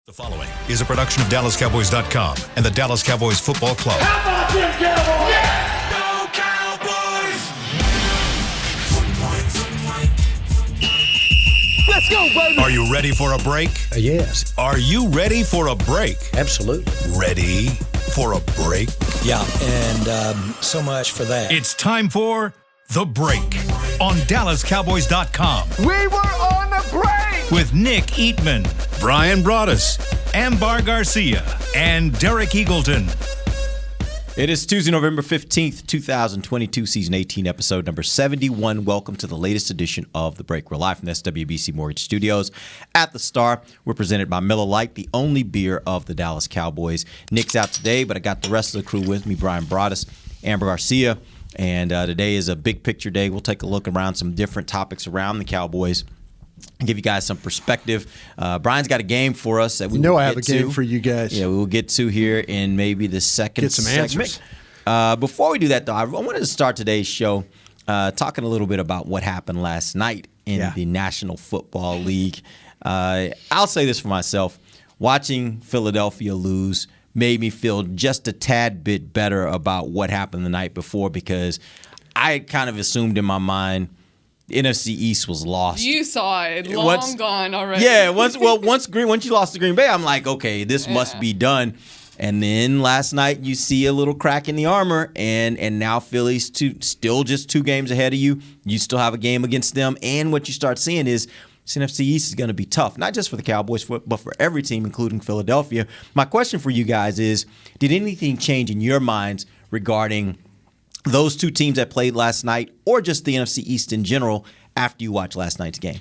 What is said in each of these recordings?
The following is a production of DallasCowboys.com and the Dallas Cowboys Football Club. How about them Cowboys? Yeah! Go Cowboys! Let's go, baby! Are you ready for a break? Yes. Are you ready for a break? Absolutely. Ready for a break? Yeah, and so much for that. It's time for The Break on DallasCowboys.com We were on the break! with Nick Eatman, Brian Broaddus, Ambar Garcia, and Derek Eagleton. It is Tuesday, November 15th, 2022, Season 18, Episode number 71. Welcome to the latest edition of The Break. We're live from the SWBC Mortgage Studios at the Star. We're presented by Miller Lite, the only beer of the Dallas Cowboys. Nick's out today, but I got the rest of the crew with me, Brian Broaddus, Amber Garcia, and today is a big picture day. We'll take a look around some different topics around the Cowboys and give you guys some perspective. Brian's got a game for us that we will I have get a game to. for you guys. Yeah, we will get to here in maybe the second Get some segment. answers. Before we do that, though, I wanted to start today's show talking a little bit about what happened last night in the National Football League. I'll say this for myself. Watching Philadelphia lose made me feel just a tad bit better about what happened the night before, because I kind of assumed in my mind the NFC East was lost. You saw it gone already. Yeah, once you lost to Green Bay, I'm like, okay, this must be done. And then last night you see a little crack in the armor, and now Philly's still just 2 games ahead of you. You still have a game against them, and what you start seeing is this NFC East is going to be tough, not just for the Cowboys, but for every team, including Philadelphia. My question for you guys is, did anything change in your minds regarding those 2 teams that played last night, or just the NFC East in general, after you watched last night's game?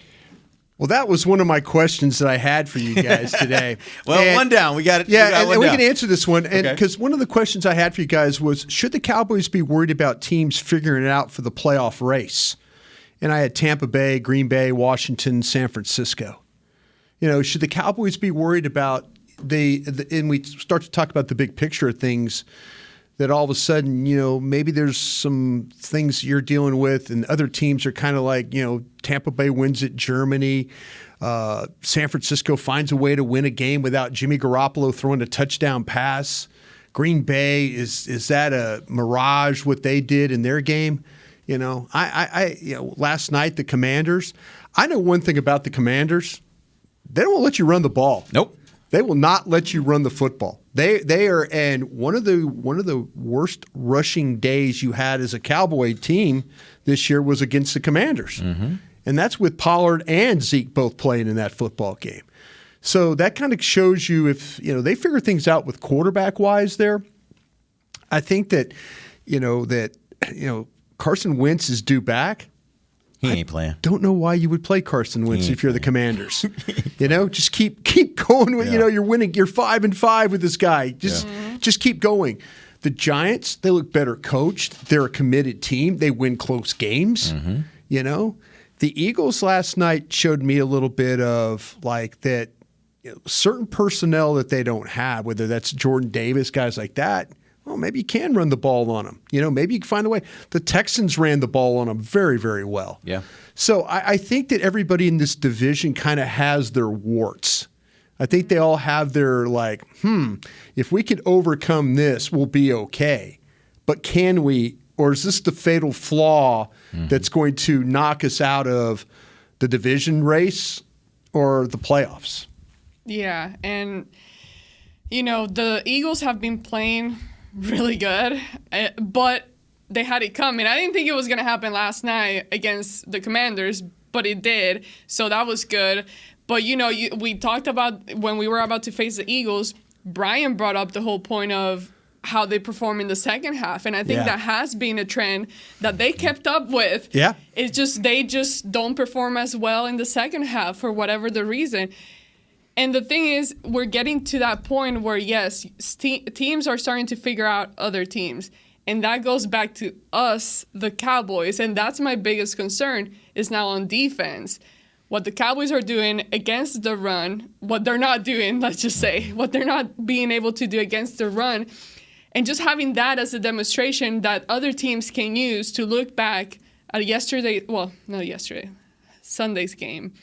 Well, that was one of my questions that I had for you guys today. One down. We got it. Yeah, and we can answer this one. And Okay. because one of the questions I had for you guys was, should the Cowboys be worried about teams figuring it out for the playoff race? And I had Tampa Bay, Green Bay, Washington, San Francisco. Should the Cowboys be worried about and we start to talk about the big picture of things, that all of a sudden, maybe there's some things you're dealing with and other teams are kind of like, Tampa Bay wins at Germany. San Francisco finds a way to win a game without Jimmy Garoppolo throwing a touchdown pass. Green Bay, is that a mirage what they did in their game? Last night, the Commanders, I know one thing about the Commanders. They don't let you run the ball. Nope. They will not let you run the football. They are, and one of the worst rushing days you had as a Cowboy team this year was against the Commanders, and that's with Pollard and Zeke both playing in that football game. So that kind of shows you if they figure things out with quarterback wise there. I think that Carson Wentz is due back. He ain't playing. Don't know why you would play Carson Wentz if you're the Commanders. Just keep going. You're winning. You're 5-5 with this guy. Just keep going. The Giants, they look better coached. They're a committed team. They win close games. The Eagles last night showed me a little bit of like that. Certain personnel that they don't have, whether that's Jordan Davis, guys like that. Well, maybe you can run the ball on them. Maybe you can find a way. The Texans ran the ball on them very, very well. Yeah. So I think that everybody in this division kind of has their warts. I think they all have their if we could overcome this, we'll be okay. But can we, or is this the fatal flaw that's going to knock us out of the division race or the playoffs? Yeah, and the Eagles have been playing really good, but they had it coming. I didn't think it was going to happen last night against the Commanders, but it did, so that was good. But, we talked about when we were about to face the Eagles, Brian brought up the whole point of how they perform in the second half, and I think that has been a trend that they kept up with. Yeah. It's just they just don't perform as well in the second half for whatever the reason. And the thing is, we're getting to that point where, yes, teams are starting to figure out other teams. And that goes back to us, the Cowboys. And that's my biggest concern is now on defense. What the Cowboys are doing against the run, what they're not doing, let's just say, what they're not being able to do against the run. And just having that as a demonstration that other teams can use to look back at Sunday's game.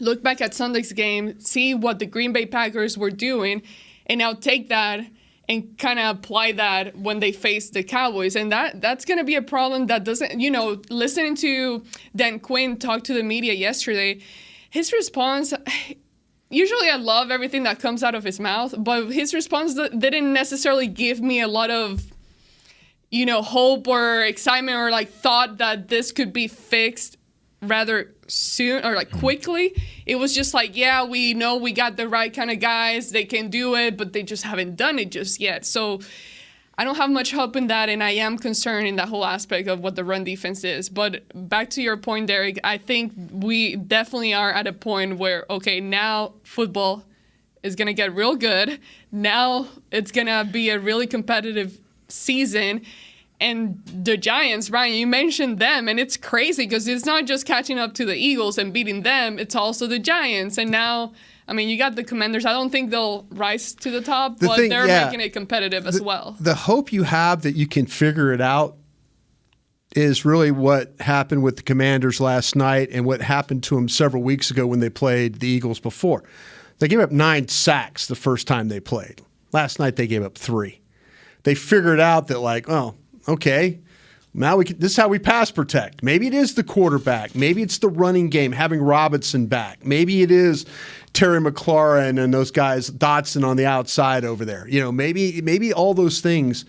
look back at Sunday's game, see what the Green Bay Packers were doing, and now take that and kind of apply that when they face the Cowboys. And that's going to be a problem that doesn't, listening to Dan Quinn talk to the media yesterday, his response, usually I love everything that comes out of his mouth, but his response didn't necessarily give me a lot of, hope or excitement or like thought that this could be fixed rather soon or like quickly. It was just like, yeah, we know we got the right kind of guys. They can do it, but they just haven't done it just yet. So I don't have much hope in that, and I am concerned in that whole aspect of what the run defense is. But back to your point, Derek, I think we definitely are at a point where, okay, now football is going to get real good. Now it's going to be a really competitive season. And the Giants, Ryan, you mentioned them, and it's crazy because it's not just catching up to the Eagles and beating them, it's also the Giants. And now, you got the Commanders. I don't think they'll rise to the top, but they're making it competitive as well. The hope you have that you can figure it out is really what happened with the Commanders last night and what happened to them several weeks ago when they played the Eagles before. They gave up 9 sacks the first time they played. Last night they gave up 3. They figured out that okay, now this is how we pass protect. Maybe it is the quarterback. Maybe it's the running game, having Robinson back. Maybe it is Terry McLaurin and those guys, Dotson on the outside over there. Maybe all those things.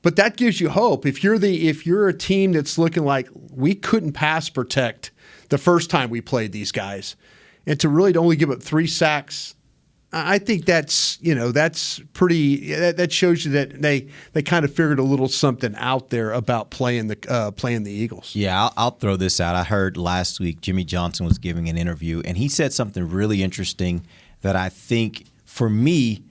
But that gives you hope. If you're a team that's looking like we couldn't pass protect the first time we played these guys, and to really only give up 3 sacks, I think that's pretty. That shows you that they kind of figured a little something out there about playing the Eagles. Yeah, I'll throw this out. I heard last week Jimmy Johnson was giving an interview, and he said something really interesting that I think for me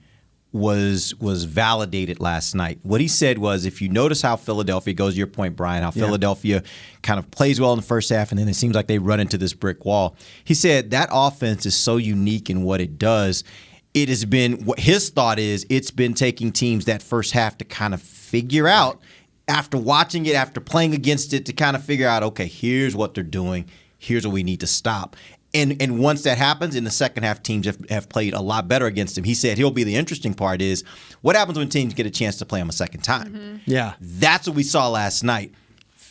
was validated last night. What he said was, if you notice how Philadelphia goes, to your point, Brian, how Philadelphia kind of plays well in the first half, and then it seems like they run into this brick wall. He said that offense is so unique in what it does. It has been, what his thought is, it's been taking teams that first half to kind of figure out, after watching it, after playing against it, to kind of figure out, okay, here's what they're doing, here's what we need to stop. And once that happens, in the second half, teams have played a lot better against him. He said he'll be the interesting part is, what happens when teams get a chance to play him a second time? Mm-hmm. Yeah. That's what we saw last night.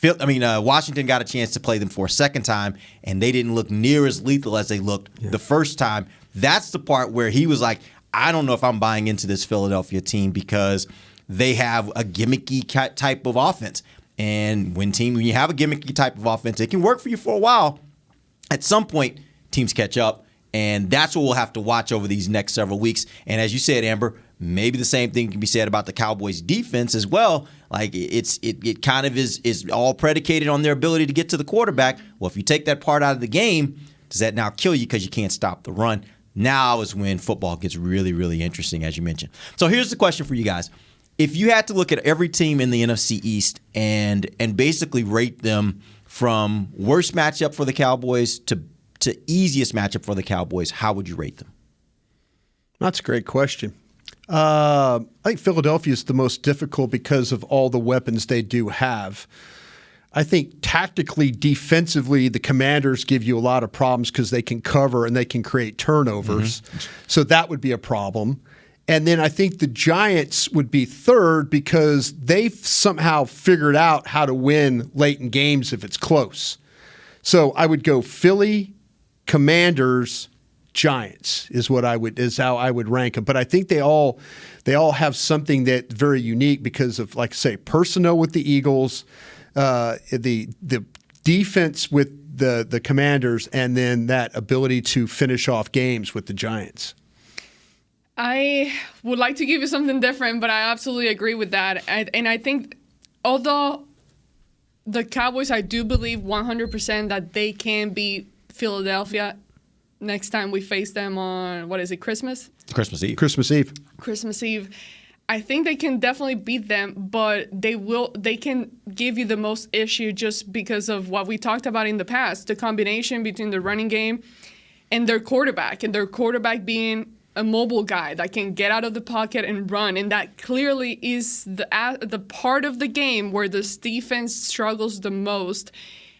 Washington got a chance to play them for a second time, and they didn't look near as lethal as they looked the first time. That's the part where he was like, I don't know if I'm buying into this Philadelphia team because they have a gimmicky type of offense. And when you have a gimmicky type of offense, it can work for you for a while. At some point, teams catch up, and that's what we'll have to watch over these next several weeks. And as you said, Amber, maybe the same thing can be said about the Cowboys' defense as well. Like it kind of is all predicated on their ability to get to the quarterback. Well, if you take that part out of the game, does that now kill you because you can't stop the run? Now is when football gets really, really interesting, as you mentioned. So here's the question for you guys. If you had to look at every team in the NFC East and basically rate them from worst matchup for the Cowboys to easiest matchup for the Cowboys, how would you rate them? That's a great question. I think Philadelphia is the most difficult because of all the weapons they do have. I think tactically, defensively, the Commanders give you a lot of problems because they can cover and they can create turnovers. Mm-hmm. So that would be a problem. And then I think the Giants would be third because they've somehow figured out how to win late in games if it's close. So I would go Philly, Commanders, Giants is how I would rank them. But I think they all have something that's very unique because of, like I say, personnel with the Eagles, the defense with the Commanders, and then that ability to finish off games with the Giants. I would like to give you something different, but I absolutely agree with that. And I think, although the Cowboys, I do believe 100% that they can beat Philadelphia next time we face them on, Christmas? Christmas Eve. Christmas Eve. I think they can definitely beat them, but they can give you the most issue just because of what we talked about in the past, the combination between the running game and their quarterback being a mobile guy that can get out of the pocket and run. And that clearly is the part of the game where this defense struggles the most.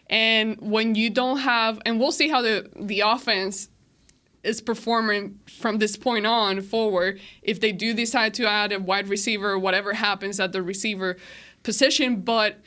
And when you don't have, and we'll see how the offense is performing from this point on forward. If they do decide to add a wide receiver or whatever happens at the receiver position, but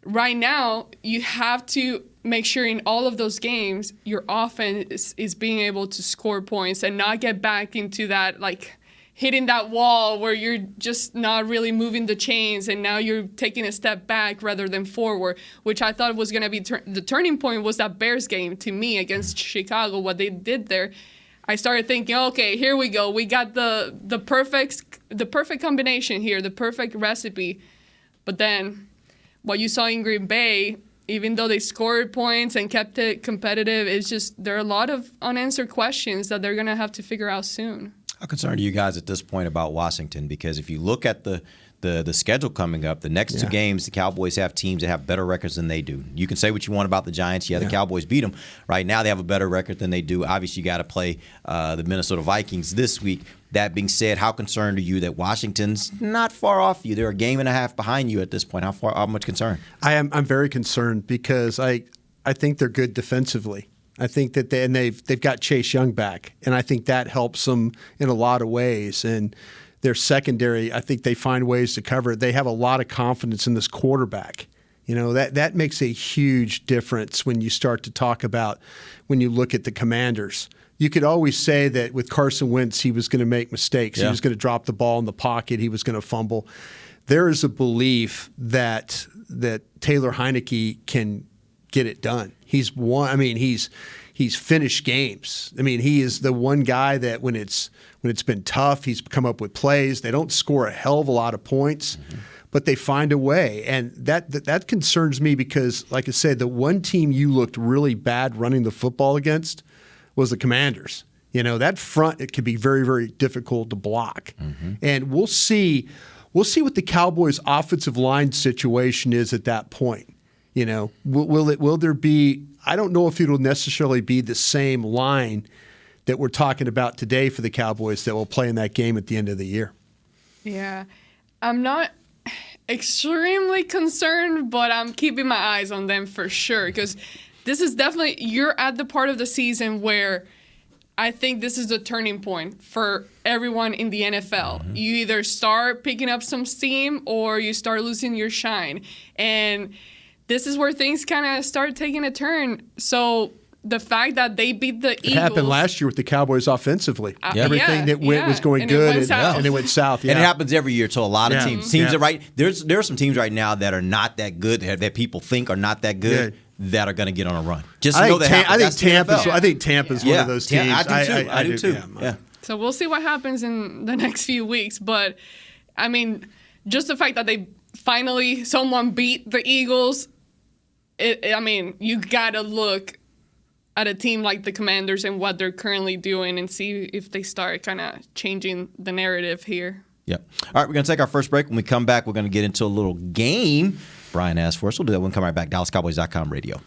right now you have to make sure in all of those games your offense is being able to score points and not get back into that, like, hitting that wall where you're just not really moving the chains and now you're taking a step back rather than forward, which I thought was going to be the turning point was that Bears game to me against Chicago, what they did there. I started thinking, okay, here we go. We got the perfect combination here, the perfect recipe. But then what you saw in Green Bay, even though they scored points and kept it competitive, it's just there are a lot of unanswered questions that they're going to have to figure out soon. How concerned are you guys at this point about Washington? Because if you look at the schedule coming up, the next two games, the Cowboys have teams that have better records than they do. You can say what you want about the Giants. Yeah, the Cowboys beat them. Right now they have a better record than they do. Obviously, you got to play the Minnesota Vikings this week. That being said, how concerned are you that Washington's not far off you? They're a game and a half behind you at this point. How much concern? I'm very concerned because I think they're good defensively. I think that they've got Chase Young back, and I think that helps them in a lot of ways. And their secondary, I think they find ways to cover it. They have a lot of confidence in this quarterback. You know, that makes a huge difference when you start to talk about when you look at the Commanders. You could always say that with Carson Wentz, he was going to make mistakes. Yeah. He was going to drop the ball in the pocket. He was going to fumble. There is a belief that Taylor Heineke can get it done. He's finished games. I mean, he is the one guy that when it's been tough, he's come up with plays. They don't score a hell of a lot of points, but they find a way. And that concerns me because, like I said, the one team you looked really bad running the football against was the Commanders. You know, that front, it can be very, very difficult to block. And we'll see what the Cowboys' offensive line situation is at that point. You know, will there be? I don't know if it'll necessarily be the same line that we're talking about today for the Cowboys that will play in that game at the end of the year. Yeah, I'm not extremely concerned, but I'm keeping my eyes on them for sure because this is definitely you're at the part of the season where I think this is the turning point for everyone in the NFL. You either start picking up some steam or you start losing your shine, and this is where things kind of start taking a turn. So the fact that they beat the Eagles. It happened last year with the Cowboys offensively. Everything that went was going good, and it went south. And it happens every year to a lot of teams. Teams that there are some teams right now that are not that good, that people think are not that good, that are going to get on a run. Just know that I think Tampa's one of those teams. I do too. So we'll see what happens in the next few weeks. But, I mean, just the fact that they finally, someone beat the Eagles, you got to look at a team like the Commanders and what they're currently doing and see if they start kind of changing the narrative here. Yep. All right, we're going to take our first break. When we come back, we're going to get into a little game Brian asked for us. We'll do that when we come right back. DallasCowboys.com radio.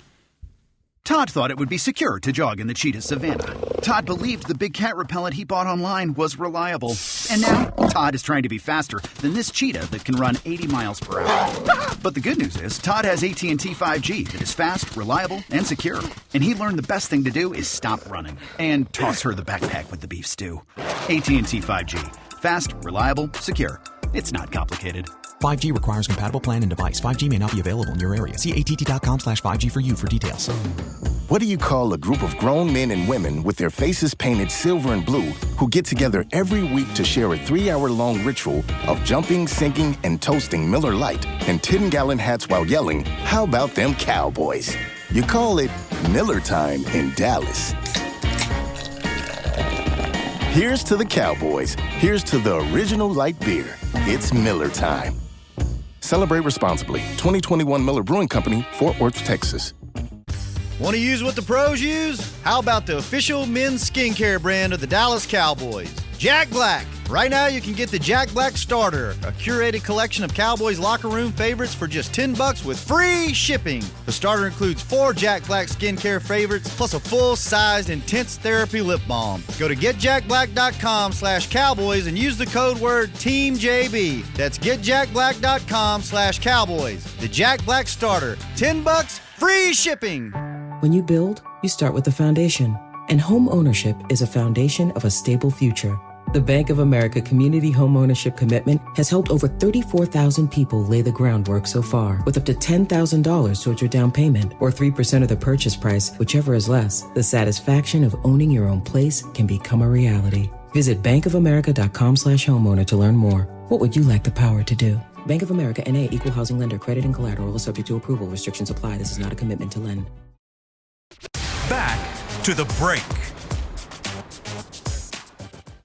Todd thought it would be secure to jog in the cheetah savanna. Todd believed the big cat repellent he bought online was reliable. And now, Todd is trying to be faster than this cheetah that can run 80 miles per hour. But the good news is, Todd has AT&T 5G that is fast, reliable, and secure. And he learned the best thing to do is stop running and toss her the backpack with the beef stew. AT&T 5G. Fast, reliable, secure. It's not complicated. 5G requires compatible plan and device. 5G may not be available in your area. See att.com/5G for you for details. What do you call a group of grown men and women with their faces painted silver and blue who get together every week to share a 3-hour-long ritual of jumping, singing, and toasting Miller Lite in 10-gallon hats while yelling, "How about them Cowboys?" You call it Miller Time in Dallas. Here's to the Cowboys. Here's to the original light beer. It's Miller Time. Celebrate responsibly. 2021 Miller Brewing Company, Fort Worth, Texas. Want to use what the pros use? How about the official men's skincare brand of the Dallas Cowboys, Jack Black? Right now, you can get the Jack Black Starter, a curated collection of Cowboys locker room favorites for just $10 with free shipping. The starter includes 4 Jack Black skincare favorites, plus a full-sized intense therapy lip balm. Go to getjackblack.com/Cowboys and use the code word TEAMJB. That's getjackblack.com/Cowboys. The Jack Black Starter, $10, free shipping. When you build, you start with the foundation. And home ownership is a foundation of a stable future. The Bank of America Community Home Ownership Commitment has helped over 34,000 people lay the groundwork so far, with up to $10,000 towards your down payment or 3% of the purchase price, whichever is less. The satisfaction of owning your own place can become a reality. Visit bankofamerica.com/homeowner to learn more. What would you like the power to do? Bank of America N.A. Equal Housing Lender. Credit and collateral is subject to approval. Restrictions apply. This is not a commitment to lend. Back to the break.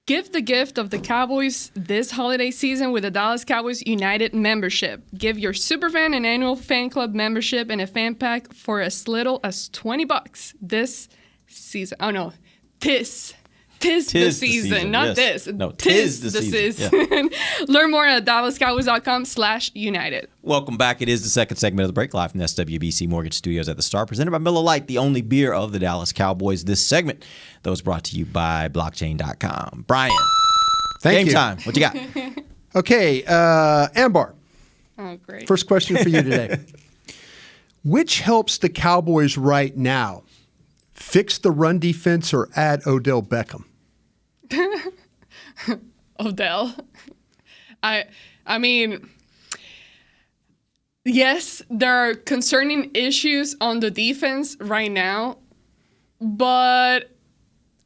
Give the gift of the Cowboys this holiday season with a Dallas Cowboys United membership. Give your superfan an annual fan club membership and a fan pack for as little as $20 this season. Oh no, tis the season, not yes. this. No, tis the the season. season. Learn more at DallasCowboys.com/United. Welcome back. It is the second segment of the break, live from the SWBC Mortgage Studios at the Star, presented by Miller Lite, the only beer of the Dallas Cowboys. This segment, that was brought to you by blockchain.com. Brian, Thank game you. time. What you got? Okay, Ambar. Oh, great. First question for you today. Which helps the Cowboys right now? Fix the run defense or add Odell Beckham? Odell. I mean, yes, there are concerning issues on the defense right now, but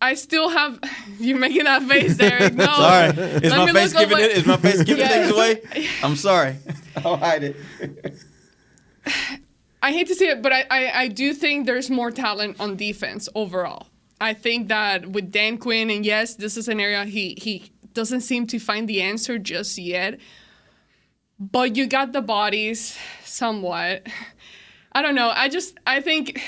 I still have. You're making that face, Derek. No, Sorry, is my face giving Yes. things away? I'm sorry. I'll hide it. I hate to say it, but I do think there's more talent on defense overall. I think that with Dan Quinn, and yes, this is an area he doesn't seem to find the answer just yet, but you got the bodies somewhat. I don't know. I think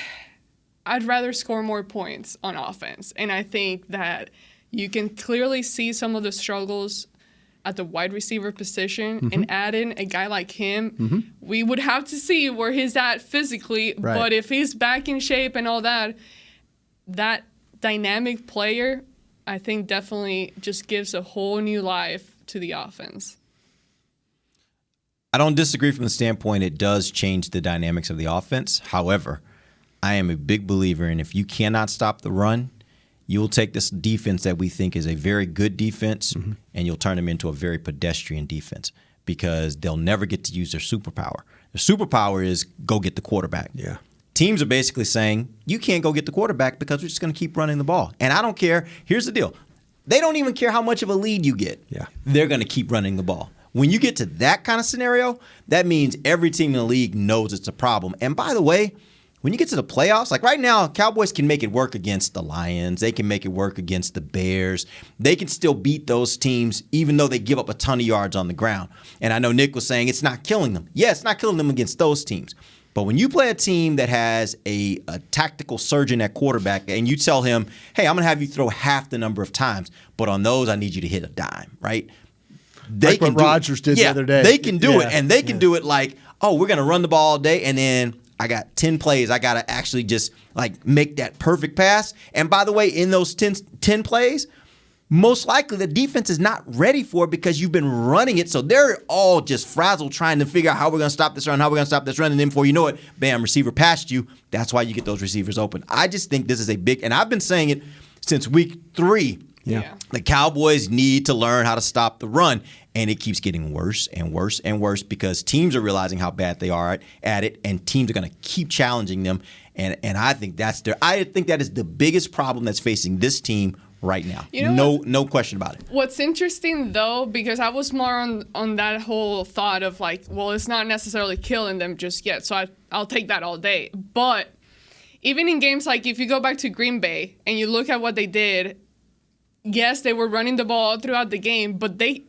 I'd rather score more points on offense, and I think that you can clearly see some of the struggles at the wide receiver position, and add in a guy like him, we would have to see where he's at physically. Right. But if he's back in shape and all that, that dynamic player, I think definitely just gives a whole new life to the offense. I don't disagree from the standpoint it does change the dynamics of the offense. However, I am a big believer in if you cannot stop the run, you'll take this defense that we think is a very good defense and you'll turn them into a very pedestrian defense because they'll never get to use their superpower. Their superpower is go get the quarterback. Yeah. Teams are basically saying, you can't go get the quarterback because we're just going to keep running the ball. And I don't care. Here's the deal. They don't even care how much of a lead you get. Yeah. They're going to keep running the ball. When you get to that kind of scenario, that means every team in the league knows it's a problem. And by the way, when you get to the playoffs, like right now, Cowboys can make it work against the Lions. They can make it work against the Bears. They can still beat those teams even though they give up a ton of yards on the ground. And I know Nick was saying it's not killing them. Yeah, it's not killing them against those teams. But when you play a team that has a tactical surgeon at quarterback and you tell him, hey, I'm going to have you throw half the number of times, but on those, I need you to hit a dime, right? They Like what Rodgers did the other day. They can do it. And they can do it like, oh, we're going to run the ball all day and then I got 10 plays. I got to actually just like make that perfect pass. And by the way, in those 10 plays, most likely the defense is not ready for it because you've been running it. So they're all just frazzled trying to figure out how we're going to stop this run, And then before you know it, bam, receiver passed you. That's why you get those receivers open. I just think this is a big, and I've been saying it since week 3. Yeah. The Cowboys need to learn how to stop the run. And it keeps getting worse and worse and worse because teams are realizing how bad they are at it, and teams are going to keep challenging them. And I think that is the biggest problem that's facing this team right now. You know no question about it. What's interesting though, because I was more on that whole thought of like, well, it's not necessarily killing them just yet, so I'll take that all day. But even in games like if you go back to Green Bay and you look at what they did, yes, they were running the ball throughout the game, but they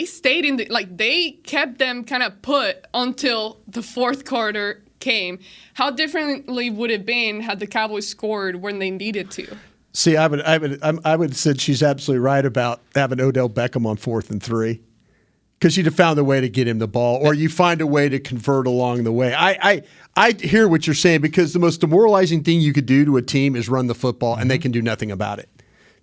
stayed in they kept them kind of put until the fourth quarter came. How differently would it have been had the Cowboys scored when they needed to? See, I would have said she's absolutely right about having Odell Beckham on 4th and 3 because you'd have found a way to get him the ball, or you find a way to convert along the way. I hear what you're saying because the most demoralizing thing you could do to a team is run the football, and they can do nothing about it.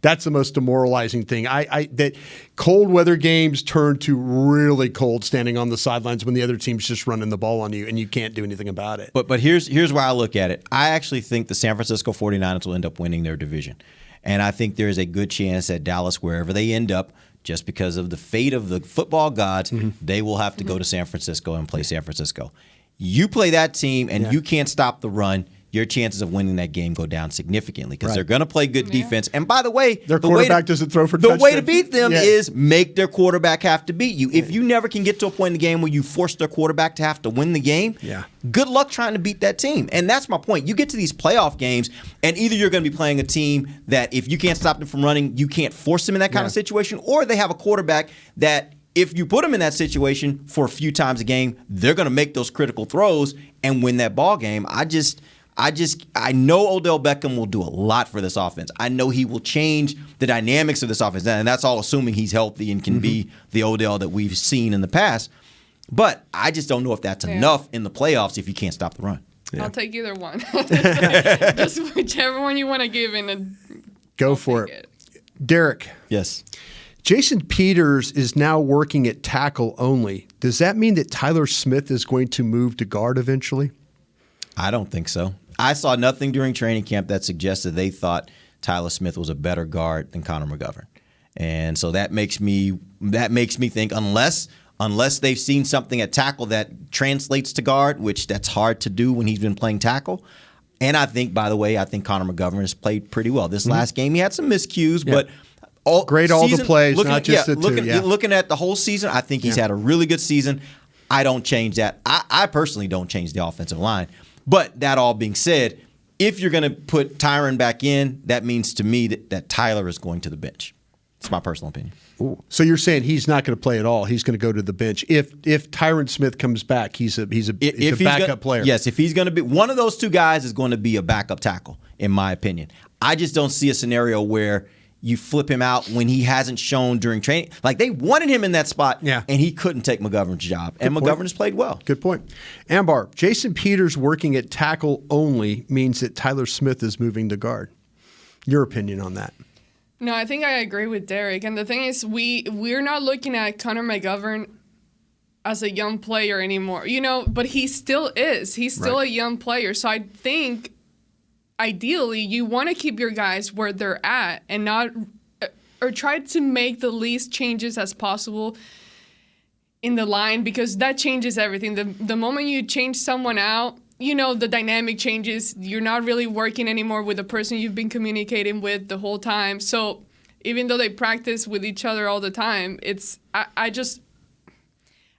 That's the most demoralizing thing. That cold weather games turn to really cold standing on the sidelines when the other team's just running the ball on you and you can't do anything about it. But here's where I look at it. I actually think the San Francisco 49ers will end up winning their division. And I think there's a good chance that Dallas, wherever they end up, just because of the fate of the football gods, they will have to go to San Francisco and play San Francisco. You play that team and you can't stop the run, your chances of winning that game go down significantly because they're going to play good defense. And by the way, their quarterback doesn't throw for the touchdowns. way to beat them is make their quarterback have to beat you. If you never can get to a point in the game where you force their quarterback to have to win the game, good luck trying to beat that team. And that's my point. You get to these playoff games, and either you're going to be playing a team that if you can't stop them from running, you can't force them in that kind of situation, or they have a quarterback that if you put them in that situation for a few times a game, they're going to make those critical throws and win that ball game. I know Odell Beckham will do a lot for this offense. I know he will change the dynamics of this offense, and that's all assuming he's healthy and can be the Odell that we've seen in the past. But I just don't know if that's enough in the playoffs if you can't stop the run. I'll take either one. Just whichever one you want to give in. Go for it. Derek. Yes. Jason Peters is now working at tackle only. Does that mean that Tyler Smith is going to move to guard eventually? I don't think so. I saw nothing during training camp that suggested they thought Tyler Smith was a better guard than Connor McGovern. And so that makes me think unless they've seen something at tackle that translates to guard, which that's hard to do when he's been playing tackle. And I think, by the way, Connor McGovern has played pretty well. This last game, he had some miscues, but all the plays, not just the two. Looking at the whole season, I think he's had a really good season. I don't change that. I personally don't change the offensive line. But that all being said, if you're going to put Tyron back in, that means to me that Tyler is going to the bench. It's my personal opinion. Ooh. So you're saying he's not going to play at all. He's going to go to the bench. If Tyron Smith comes back, he's a backup player. Yes, if he's going to be one of those two guys is going to be a backup tackle, in my opinion. I just don't see a scenario where you flip him out when he hasn't shown during training. Like, they wanted him in that spot, and he couldn't take McGovern's job. And McGovern has played well. Good point. Ambar, Jason Peters working at tackle only means that Tyler Smith is moving to guard. Your opinion on that? No, I think I agree with Derek. And the thing is, we're not looking at Connor McGovern as a young player anymore, but he still is. He's still a young player. So I think ideally, you want to keep your guys where they're at and not or try to make the least changes as possible in the line because that changes everything. The moment you change someone out, the dynamic changes. You're not really working anymore with the person you've been communicating with the whole time. So even though they practice with each other all the time,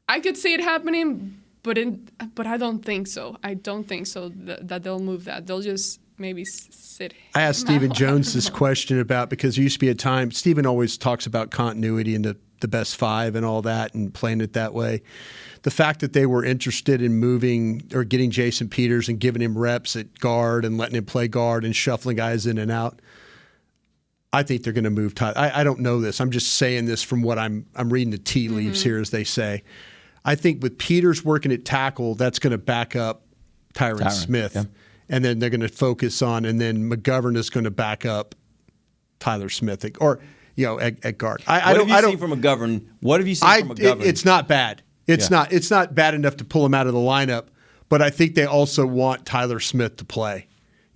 I could see it happening, but I don't think so. I don't think so that they'll move that. They'll just maybe sit. I asked Stephen Jones this question about, because there used to be a time, Stephen always talks about continuity and the best five and all that and playing it that way. The fact that they were interested in moving or getting Jason Peters and giving him reps at guard and letting him play guard and shuffling guys in and out, I think they're going to move Tyler. I don't know this. I'm just saying this from what I'm reading the tea leaves here, as they say. I think with Peters working at tackle, that's going to back up Tyron Smith. Yeah. And then they're going to focus on, and then McGovern is going to back up Tyler Smith, or at guard. What have you seen from McGovern? What have you seen from McGovern? It's not bad. It's not bad enough to pull him out of the lineup. But I think they also want Tyler Smith to play.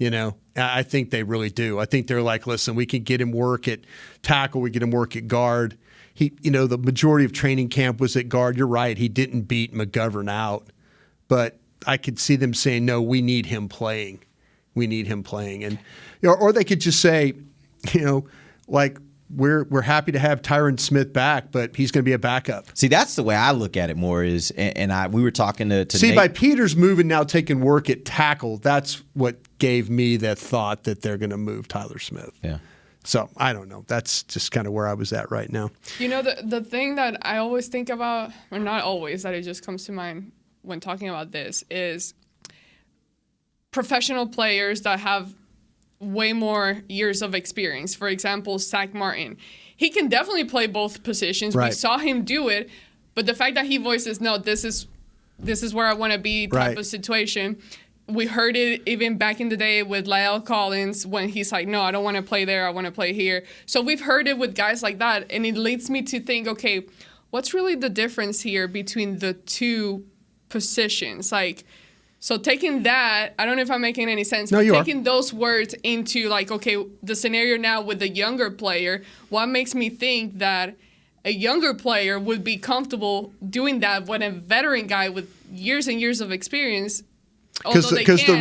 I think they really do. I think they're like, listen, we can get him work at tackle, we get him work at guard. The majority of training camp was at guard. You're right. He didn't beat McGovern out, but I could see them saying, no, we need him playing. We need him playing. And or they could just say, we're happy to have Tyron Smith back, but he's going to be a backup. See, that's the way I look at it more is, we were talking to See, Nate. by Peters moving now, taking work at tackle, that's what gave me that thought that they're going to move Tyler Smith. Yeah. So I don't know. That's just kind of where I was at right now. The thing that I always think about, or not always, that it just comes to mind when talking about this, is professional players that have way more years of experience. For example, Zach Martin. He can definitely play both positions. Right. We saw him do it, but the fact that he voices, no, this is where I want to be type of situation. We heard it even back in the day with La'el Collins when he's like, no, I don't want to play there. I want to play here. So we've heard it with guys like that, and it leads me to think, okay, what's really the difference here between the two positions? Like, So taking that, I don't know if I'm making any sense. No, but you are. taking those words into like, okay, the scenario now with the younger player, what makes me think that a younger player would be comfortable doing that when a veteran guy with years and years of experience, because the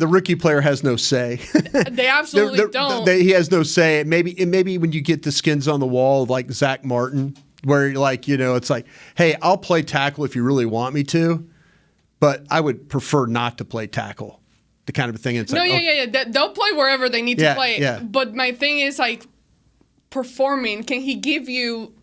rookie player has no say. They absolutely don't. He has no say. Maybe when you get the skins on the wall like Zach Martin, where it's like, hey, I'll play tackle if you really want me to, but I would prefer not to play tackle. The kind of thing. It's They'll play wherever they need to play. Yeah. But my thing is like performing. Can he give you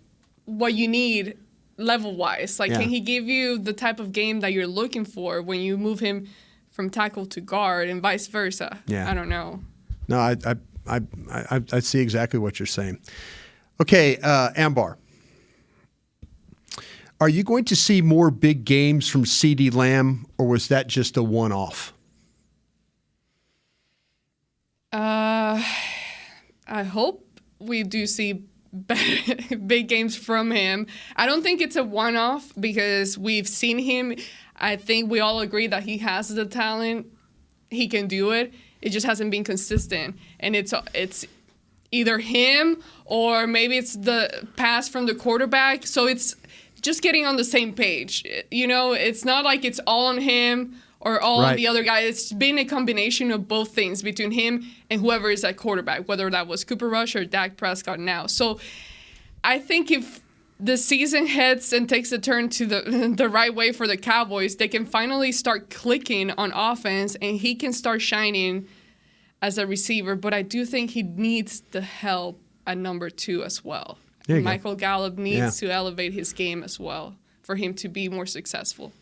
what you need level-wise? Like, can he give you the type of game that you're looking for when you move him from tackle to guard and vice versa? Yeah. I don't know. No, I see exactly what you're saying. Okay, Ambar. Are you going to see more big games from CeeDee Lamb, or was that just a one-off? I hope we do see big games from him. I don't think it's a one-off because we've seen him. I think we all agree that he has the talent. He can do it. It just hasn't been consistent. And it's either him or maybe it's the pass from the quarterback. So it's just getting on the same page. It's not like it's all on him or all on the other guy. It's been a combination of both things between him and whoever is at quarterback, whether that was Cooper Rush or Dak Prescott now. So I think if the season heads and takes a turn to the right way for the Cowboys, they can finally start clicking on offense and he can start shining as a receiver. But I do think he needs the help at number 2 as well. Michael Gallup needs to elevate his game as well for him to be more successful.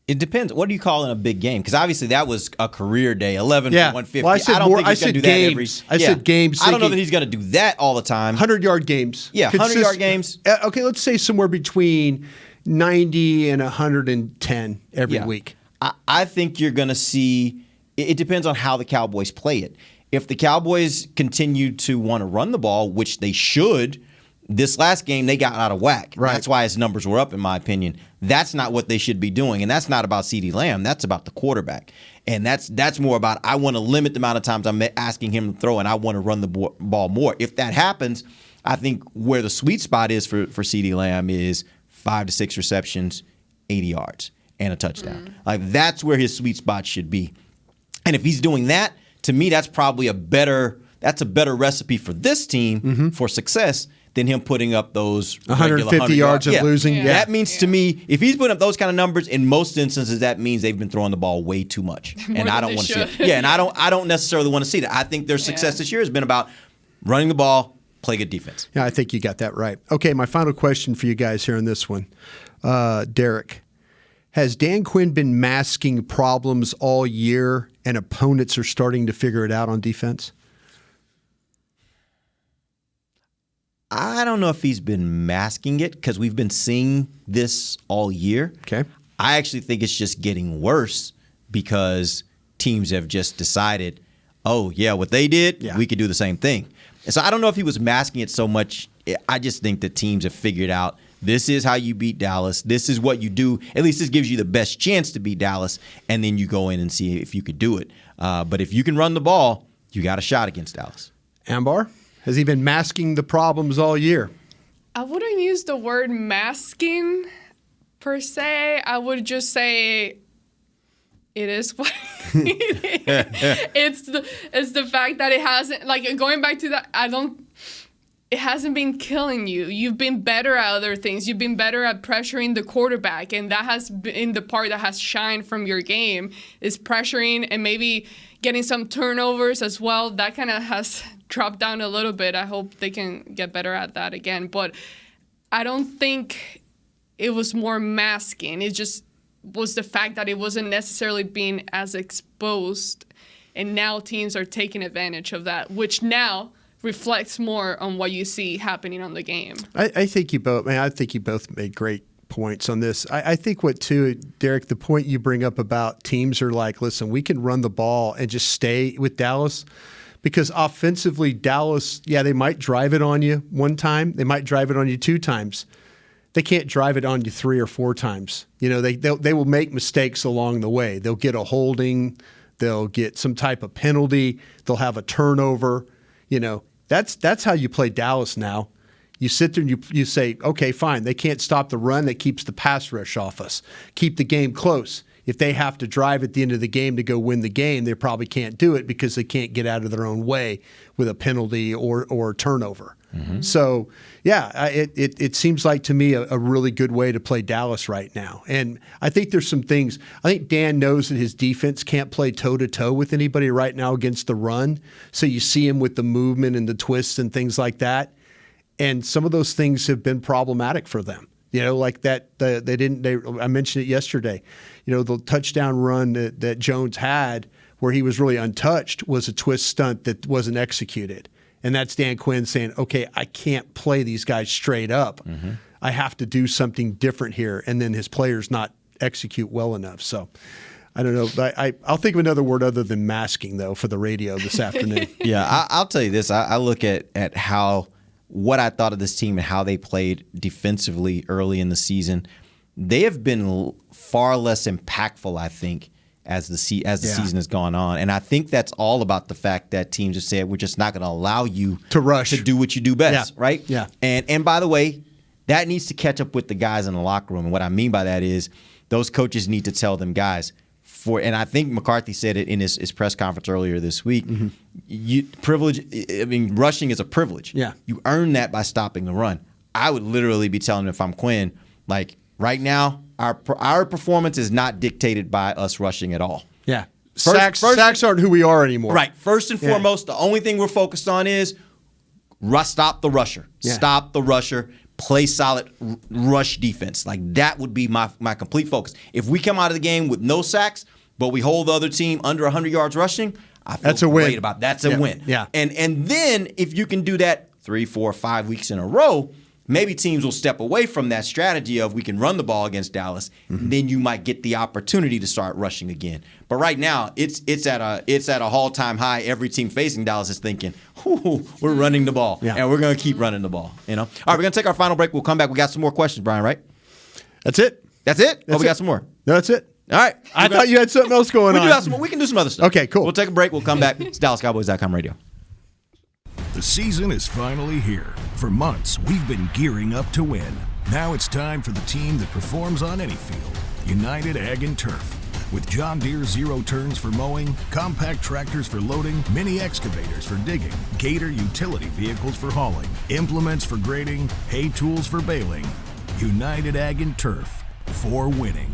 It depends. What do you call in a big game? Because obviously that was a career day, 11 for 150. Well, I said games. I said games. I don't know that he's going to do that all the time. 100-yard games. Yeah, 100-yard games. Okay, let's say somewhere between 90 and 110 every week. I think you're going to see – it depends on how the Cowboys play it. If the Cowboys continue to want to run the ball, which they should, this last game they got out of whack. Right. That's why his numbers were up, in my opinion. That's not what they should be doing, and that's not about CeeDee Lamb. That's about the quarterback, and that's more about I want to limit the amount of times I'm asking him to throw, and I want to run the ball more. If that happens, I think where the sweet spot is for CeeDee Lamb is 5 to 6 receptions, 80 yards, and a touchdown. Like that's where his sweet spot should be. And if he's doing that, to me, that's probably a better recipe for this team for success than him putting up those 150 yards of losing. Yeah. That means to me, if he's putting up those kind of numbers, in most instances, that means they've been throwing the ball way too much, and I don't want to see it. Yeah, and I don't necessarily want to see that. I think their success this year has been about running the ball, play good defense. Yeah, I think you got that right. Okay, my final question for you guys here on this one, Derek. Has Dan Quinn been masking problems all year and opponents are starting to figure it out on defense? I don't know if he's been masking it because we've been seeing this all year. Okay. I actually think it's just getting worse because teams have just decided, oh, yeah, what they did, we could do the same thing. And so I don't know if he was masking it so much. I just think that teams have figured out this is how you beat Dallas. This is what you do. At least this gives you the best chance to beat Dallas, and then you go in and see if you could do it. But if you can run the ball, you got a shot against Dallas. Ambar, has he been masking the problems all year? I wouldn't use the word masking per se. I would just say it is what it is. It's the fact that it hasn't, like, going back to that, it hasn't been killing you. You've been better at other things. You've been better at pressuring the quarterback, and that has been the part that has shined from your game, is pressuring and maybe getting some turnovers as well. That kind of has dropped down a little bit. I hope they can get better at that again. But I don't think it was more masking. It just was the fact that it wasn't necessarily being as exposed, and now teams are taking advantage of that, which now reflects more on what you see happening on the game. I think you both made great points on this. I think Derek, the point you bring up about teams are like, listen, we can run the ball and just stay with Dallas, because offensively, Dallas, they might drive it on you one time, they might drive it on you 2 times. they can't drive it on you 3 or 4 times. They will make mistakes along the way. They'll get a holding. They'll get some type of penalty. They'll have a turnover. That's how you play Dallas now. You sit there and you say, okay, fine. They can't stop the run. That keeps the pass rush off us. Keep the game close. If they have to drive at the end of the game to go win the game, they probably can't do it because they can't get out of their own way with a penalty or turnover. Mm-hmm. So, yeah, it seems like to me a really good way to play Dallas right now. And I think there's some things. I think Dan knows that his defense can't play toe-to-toe with anybody right now against the run. So you see him with the movement and the twists and things like that. And some of those things have been problematic for them. Like that. I mentioned it yesterday. The touchdown run that Jones had, where he was really untouched, was a twist stunt that wasn't executed. And that's Dan Quinn saying, "Okay, I can't play these guys straight up. Mm-hmm. I have to do something different here." And then his players not execute well enough. So I don't know. I'll think of another word other than masking though for the radio this afternoon. Yeah, I'll tell you this. I look at what I thought of this team and how they played defensively early in the season. They have been far less impactful, I think, as the season has gone on. And I think that's all about the fact that teams have said, we're just not going to allow you to rush, to do what you do best, right? Yeah. And by the way, that needs to catch up with the guys in the locker room. And what I mean by that is those coaches need to tell them, guys, and I think McCarthy said it in his press conference earlier this week, rushing is a privilege. Yeah. You earn that by stopping the run. I would literally be telling them, if I'm Quinn, like, right now, our performance is not dictated by us rushing at all. Yeah. Sacks aren't who we are anymore. Right. First and foremost, the only thing we're focused on is stop the rusher. Yeah. Stop the rusher. Play solid rush defense. Like, that would be my complete focus. If we come out of the game with no sacks, but we hold the other team under 100 yards rushing, I feel that's a great win. about that. That's a win. Yeah. And then if you can do that 3, 4, 5 weeks in a row, maybe teams will step away from that strategy of we can run the ball against Dallas, and then you might get the opportunity to start rushing again. But right now, it's at a all-time high. Every team facing Dallas is thinking, we're running the ball, and we're going to keep running the ball. All right, we're going to take our final break. We'll come back. We got some more questions, Brian, right? That's it. That's it? We got some more. No, that's it. All right. I thought you had something else going on. We can do some other stuff. Okay, cool. We'll take a break. We'll come back. It's DallasCowboys.com radio. The season is finally here. For months, we've been gearing up to win. Now it's time for the team that performs on any field. United Ag and Turf. With John Deere zero turns for mowing, compact tractors for loading, mini excavators for digging, Gator utility vehicles for hauling, implements for grading, hay tools for baling. United Ag and Turf. For winning.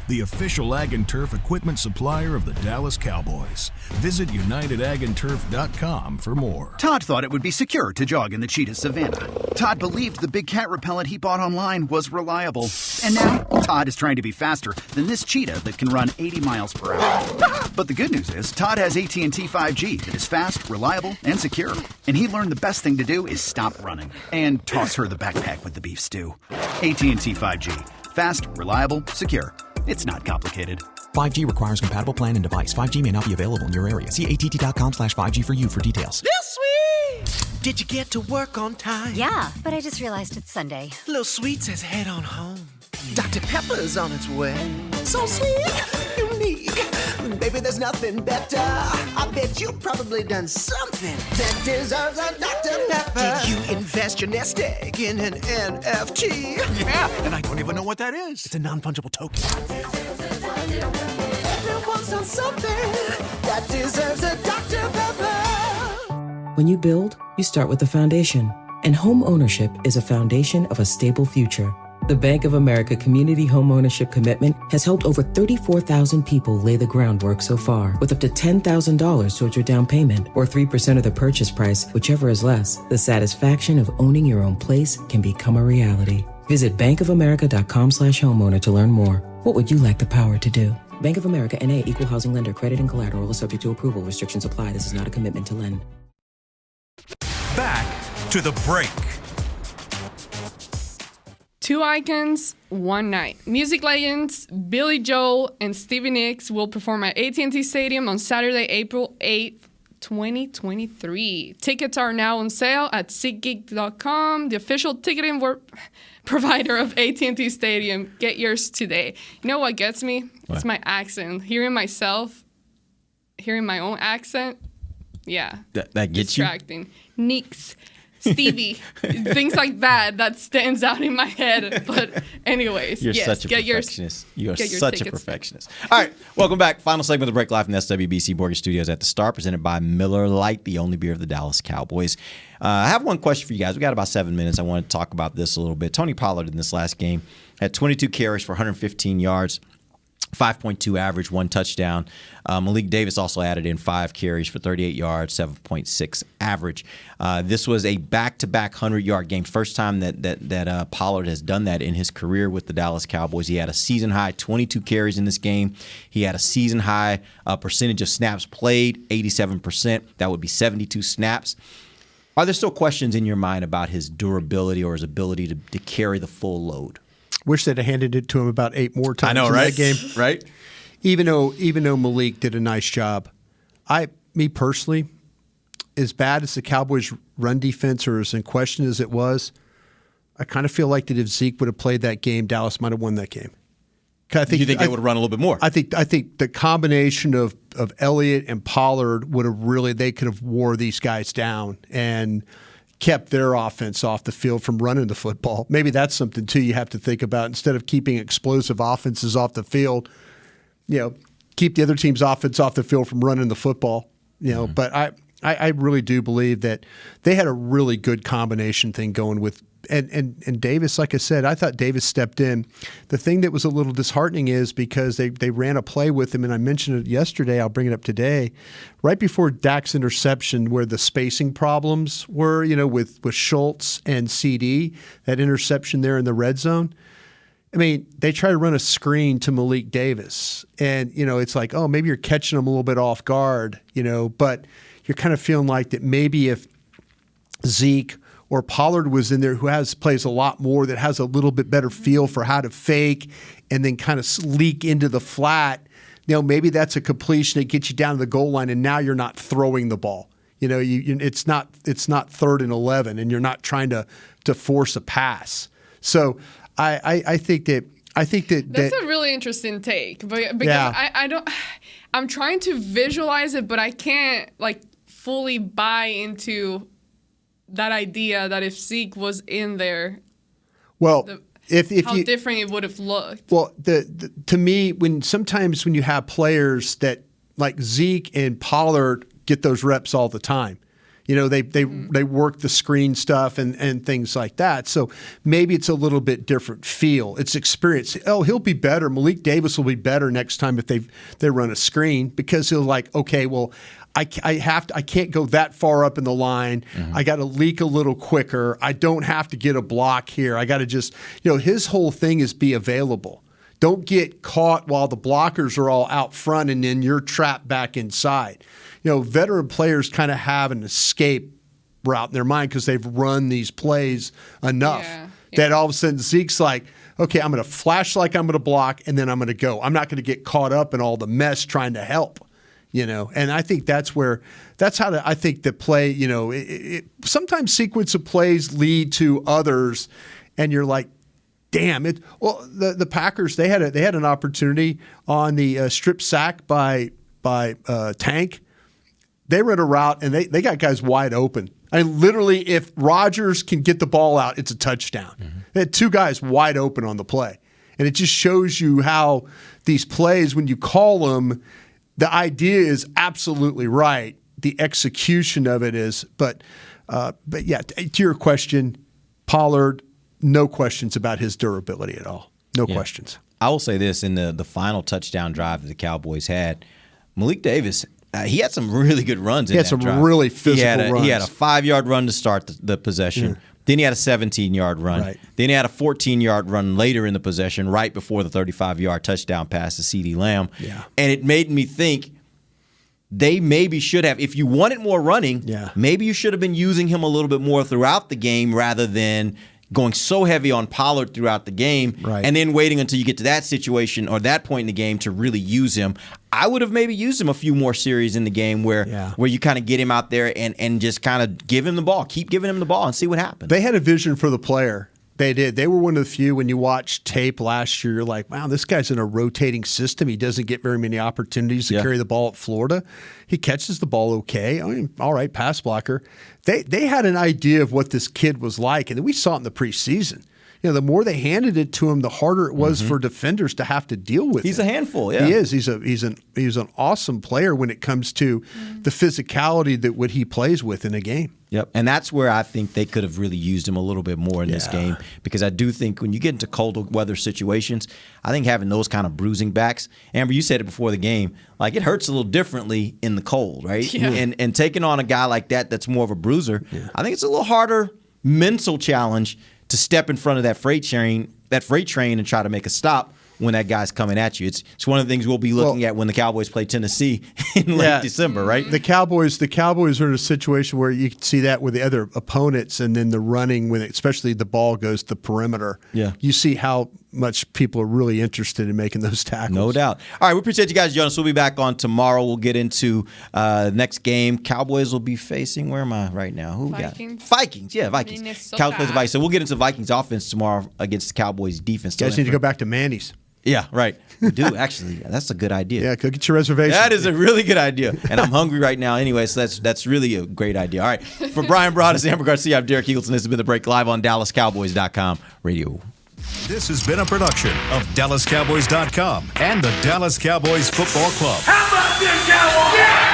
The official Ag and Turf equipment supplier of the Dallas Cowboys. Visit UnitedAgAndTurf.com for more. Todd thought it would be secure to jog in the cheetah savanna. Todd believed the big cat repellent he bought online was reliable. And now, Todd is trying to be faster than this cheetah that can run 80 miles per hour. But the good news is, Todd has AT&T 5G that is fast, reliable, and secure. And he learned the best thing to do is stop running and toss her the backpack with the beef stew. AT&T 5G. Fast, reliable, secure. It's not complicated. 5G requires compatible plan and device. 5G may not be available in your area. See att.com/5G for you for details. This sweet! Did you get to work on time? Yeah, but I just realized it's Sunday. Little Sweet says head on home. Dr. Pepper's on its way. So sweet, unique. Baby, there's nothing better. I bet you've probably done something that deserves a Dr. Pepper. Did you invest your nest egg in an NFT? Yeah, and I don't even know what that is. It's a non-fungible token. Everyone's done something that deserves a Dr. Pepper. When you build, you start with the foundation. And home ownership is a foundation of a stable future. The Bank of America Community Homeownership Commitment has helped over 34,000 people lay the groundwork so far, with up to $10,000 towards your down payment or 3% of the purchase price, whichever is less. The satisfaction of owning your own place can become a reality. Visit bankofamerica.com/homeowner to learn more. What would you like the power to do? Bank of America N.A. Equal Housing Lender. Credit and collateral is subject to approval. Restrictions apply. This is not a commitment to lend. Back to the break. Two icons, one night. Music legends Billy Joel and Stevie Nicks will perform at AT&T Stadium on Saturday, April 8th, 2023. Tickets are now on sale at SeatGeek.com. The official ticketing provider of AT&T Stadium. Get yours today. You know what gets me? What? It's my accent. Hearing myself, hearing my own accent, yeah. That gets distracting. Neeks, Stevie, things like that stands out in my head. But anyways, You're yes, such a get perfectionist. You are get your such a tickets. perfectionist. All right, welcome back. Final segment of the break live from the SWBC Mortgage Studios at the Star, presented by Miller Lite, the only beer of the Dallas Cowboys. I have one question for you guys. We got about 7 minutes. I want to talk about this a little bit. Tony Pollard in this last game had 22 carries for 115 yards. 5.2 average, 1 touchdown. Malik Davis also added in 5 carries for 38 yards, 7.6 average. This was a back-to-back 100-yard game. First time that Pollard has done that in his career with the Dallas Cowboys. He had a season-high 22 carries in this game. He had a season-high percentage of snaps played, 87%. That would be 72 snaps. Are there still questions in your mind about his durability or his ability to carry the full load? Wish they'd have handed it to him about 8 more times in that game. Right? Even though Malik did a nice job. Me personally, as bad as the Cowboys' run defense or as in question as it was, I kind of feel like that if Zeke would have played that game, Dallas might have won that game. You think they would have run a little bit more? I think the combination of Elliott and Pollard would have they could have wore these guys down and kept their offense off the field from running the football. Maybe that's something, too, you have to think about. Instead of keeping explosive offenses off the field, keep the other team's offense off the field from running the football. But I really do believe that they had a really good combination thing going with and Davis, like I said, I thought Davis stepped in. The thing that was a little disheartening is because they ran a play with him, and I mentioned it yesterday, I'll bring it up today, right before Dak's interception where the spacing problems were, with Schultz and CD, that interception there in the red zone. I mean, they try to run a screen to Malik Davis, and, it's like, oh, maybe you're catching him a little bit off guard, but you're kind of feeling like that maybe if Zeke or Pollard was in there, who plays a lot more, that has a little bit better feel for how to fake and then kind of leak into the flat. Maybe that's a completion that gets you down to the goal line, and now you're not throwing the ball. It's not 3rd and 11, and you're not trying to force a pass. So I think that that's a really interesting take, because I don't. I'm trying to visualize it, but I can't fully buy into that idea that if Zeke was in there, well, how different it would have looked. Well, to me, sometimes when you have players that like Zeke and Pollard get those reps all the time, they work the screen stuff and things like that. So maybe it's a little bit different feel. It's experience. Oh, he'll be better. Malik Davis will be better next time if they run a screen, because he'll okay, well, I can't go that far up in the line. Mm-hmm. I got to leak a little quicker. I don't have to get a block here. I got to just, his whole thing is be available. Don't get caught while the blockers are all out front and then you're trapped back inside. Veteran players kind of have an escape route in their mind because they've run these plays enough that all of a sudden Zeke's like, okay, I'm going to flash like I'm going to block, and then I'm going to go. I'm not going to get caught up in all the mess trying to help. And I think that's how I think the play, sometimes sequence of plays lead to others, and you're like, damn it. Well, the Packers, they had an opportunity on the strip sack by Tank. They ran a route, and they got guys wide open. I mean, literally, if Rodgers can get the ball out, it's a touchdown. Mm-hmm. They had 2 guys wide open on the play. And it just shows you how these plays, when you call them, the idea is absolutely right. The execution of it is, but yeah, to your question, Pollard, no questions about his durability at all. No questions. I will say this, in the final touchdown drive that the Cowboys had, Malik Davis, he had some really good runs in that drive. He had some really physical runs. He had a 5-yard run to start the possession. Yeah. Then he had a 17-yard run. Right. Then he had a 14-yard run later in the possession, right before the 35-yard touchdown pass to CeeDee Lamb. Yeah. And it made me think they maybe should have, if you wanted more running, maybe you should have been using him a little bit more throughout the game rather than going so heavy on Pollard throughout the game and then waiting until you get to that situation or that point in the game to really use him. I would have maybe used him a few more series in the game where you kind of get him out there and just kind of give him the ball, keep giving him the ball and see what happens. They had a vision for the player. They did. They were one of the few, when you watch tape last year, you're like, wow, this guy's in a rotating system. He doesn't get very many opportunities to carry the ball at Florida. He catches the ball okay. I mean, all right, pass blocker. They had an idea of what this kid was like, and we saw it in the preseason. You know, the more they handed it to him, the harder it was for defenders to have to deal with. He's him. a handful. Yeah, he is. He's an awesome player when it comes to the physicality that what he plays with in a game. Yep, and that's where I think they could have really used him a little bit more in this game, because I do think when you get into cold weather situations, I think having those kind of bruising backs, Amber, you said it before the game, like it hurts a little differently in the cold, right? Yeah. And taking on a guy like that's more of a bruiser, I think it's a little harder mental challenge to step in front of that freight train and try to make a stop when that guy's coming at you. It's one of the things we'll be looking at when the Cowboys play Tennessee in late December, right? The Cowboys are in a situation where you can see that with the other opponents, and then the running, when especially the ball goes to the perimeter. Yeah. You see how much people are really interested in making those tackles. No doubt. All right, we appreciate you guys joining us. We'll be back on tomorrow. We'll get into next game. Cowboys will be facing, where am I right now? Who Vikings. got Vikings, yeah, Vikings. Minnesota. Cowboys plays the Vikings. So we'll get into Vikings offense tomorrow against the Cowboys defense. You guys need to go back to Manny's. Yeah, right. We do, actually. That's a good idea. Yeah, go get your reservation. That is a really good idea. And I'm hungry right now anyway, so that's really a great idea. All right. For Brian Broaddus, Amber Garcia, I'm Derek Eagleton. This has been The Break, live on DallasCowboys.com radio. This has been a production of DallasCowboys.com and the Dallas Cowboys Football Club. How about this, Cowboys? Yeah!